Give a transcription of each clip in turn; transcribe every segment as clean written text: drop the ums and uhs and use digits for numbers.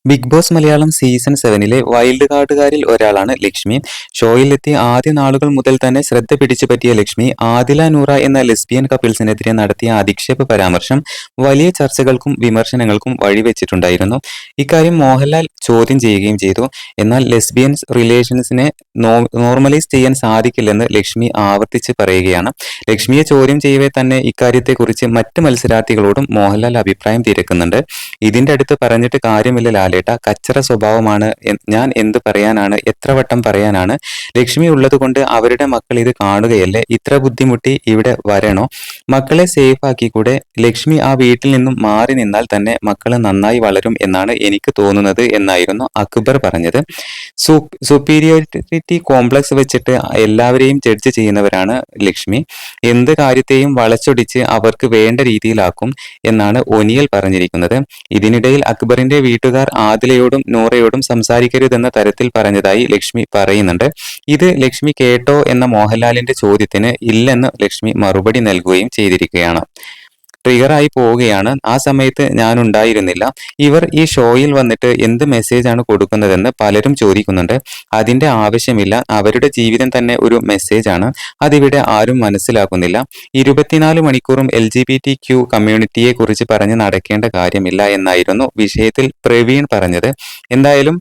Big Boss Malayalam season 7-ലെ wild കാർഡുകാരിൽ ഒരാളാണ് ലക്ഷ്മി. ഷോയിലെത്തിയ ആദ്യ നാളുകൾ മുതൽ തന്നെ ശ്രദ്ധ പിടിച്ചുപറ്റിയ ലക്ഷ്മി, ആദില നൂറ എന്ന ലെസ്ബിയൻ കപ്പിൾസിനെതിരെ നടത്തിയ അധിക്ഷേപ പരാമർശം വലിയ ചർച്ചകൾക്കും വിമർശനങ്ങൾക്കും വഴിവെച്ചിട്ടുണ്ടായിരുന്നു. ഇക്കാര്യം മോഹൻലാൽ ചോദ്യം ചെയ്യുകയും ചെയ്തു. എന്നാൽ ലെസ്ബിയൻ റിലേഷൻസിനെ നോർമലൈസ് ചെയ്യാൻ സാധിക്കില്ലെന്ന് ലക്ഷ്മി ആവർത്തിച്ച് പറയുകയാണ്. ലക്ഷ്മിയെ ചോദ്യം ചെയ്യവേ തന്നെ ഇക്കാര്യത്തെക്കുറിച്ച് മറ്റ് മത്സരാർത്ഥികളോടും മോഹൻലാൽ അഭിപ്രായം തിരക്കുന്നുണ്ട്. ഇതിന്റെ അടുത്ത് പറഞ്ഞിട്ട് കാര്യമില്ല ലാലേട്ട, കച്ചറ സ്വഭാവമാണ്, ഞാൻ എന്ത് പറയാനാണ്, എത്ര വട്ടം പറയാനാണ്, ലക്ഷ്മി ഉള്ളതുകൊണ്ട് അവരുടെ മക്കൾ ഇത് കാണുകയല്ലേ, ഇത്ര ബുദ്ധിമുട്ടി ഇവിടെ വരണോ, മക്കളെ സേഫ് ആക്കിക്കൂടെ, ലക്ഷ്മി ആ വീട്ടിൽ നിന്നും മാറി നിന്നാൽ തന്നെ മക്കള് നന്നായി വളരും എന്നാണ് എനിക്ക് തോന്നുന്നത് എന്നായിരുന്നു അക്ബർ പറഞ്ഞത്. സുപ്പീരിയോറിറ്റി കോംപ്ലക്സ് വെച്ചിട്ട് എല്ലാവരെയും ജഡ്ജ് ചെയ്യുന്നവരാണ് ലക്ഷ്മി. എന്ത് കാര്യത്തെയും വളച്ചൊടിച്ച് അവർക്ക് വേണ്ട രീതിയിലാക്കും എന്നാണ് ഒനിയൽ പറഞ്ഞിരിക്കുന്നത്. ഇതിനിടയിൽ അക്ബറിന്റെ വീട്ടുകാർ ആദിലയോടും നൂറയോടും സംസാരിക്കരുതെന്ന തരത്തിൽ പറഞ്ഞതായി ലക്ഷ്മി പറയുന്നുണ്ട്. ഇത് ലക്ഷ്മി കേട്ടോ എന്ന മോഹൻലാലിന്റെ ചോദ്യത്തിന് ഇല്ലെന്ന് ലക്ഷ്മി മറുപടി നൽകുകയും ചെയ്തിരിക്കുകയാണ്. ട്രിഗറായി പോവുകയാണ്. ആ സമയത്ത് ഞാനുണ്ടായിരുന്നില്ല. ഇവർ ഈ ഷോയിൽ വന്നിട്ട് എന്ത് മെസ്സേജാണ് കൊടുക്കുന്നതെന്ന് പലരും ചോദിക്കുന്നുണ്ട്. അതിന്റെ ആവശ്യമില്ല. അവരുടെ ജീവിതം തന്നെ ഒരു മെസ്സേജാണ്. അതിവിടെ ആരും മനസ്സിലാക്കുന്നില്ല. 24 മണിക്കൂറും LGBTQ കമ്മ്യൂണിറ്റിയെ കുറിച്ച് പറഞ്ഞ് നടക്കേണ്ട കാര്യമില്ല എന്നായിരുന്നു വിഷയത്തിൽ പ്രവീൺ പറഞ്ഞത്. എന്തായാലും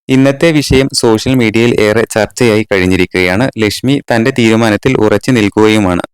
ഇന്നത്തെ വിഷയം സോഷ്യൽ മീഡിയയിൽ ഏറെ ചർച്ചയായി കഴിഞ്ഞിരിക്കുകയാണ്. ലക്ഷ്മി തന്റെ തീരുമാനത്തിൽ ഉറച്ചു നിൽക്കുകയുമാണ്.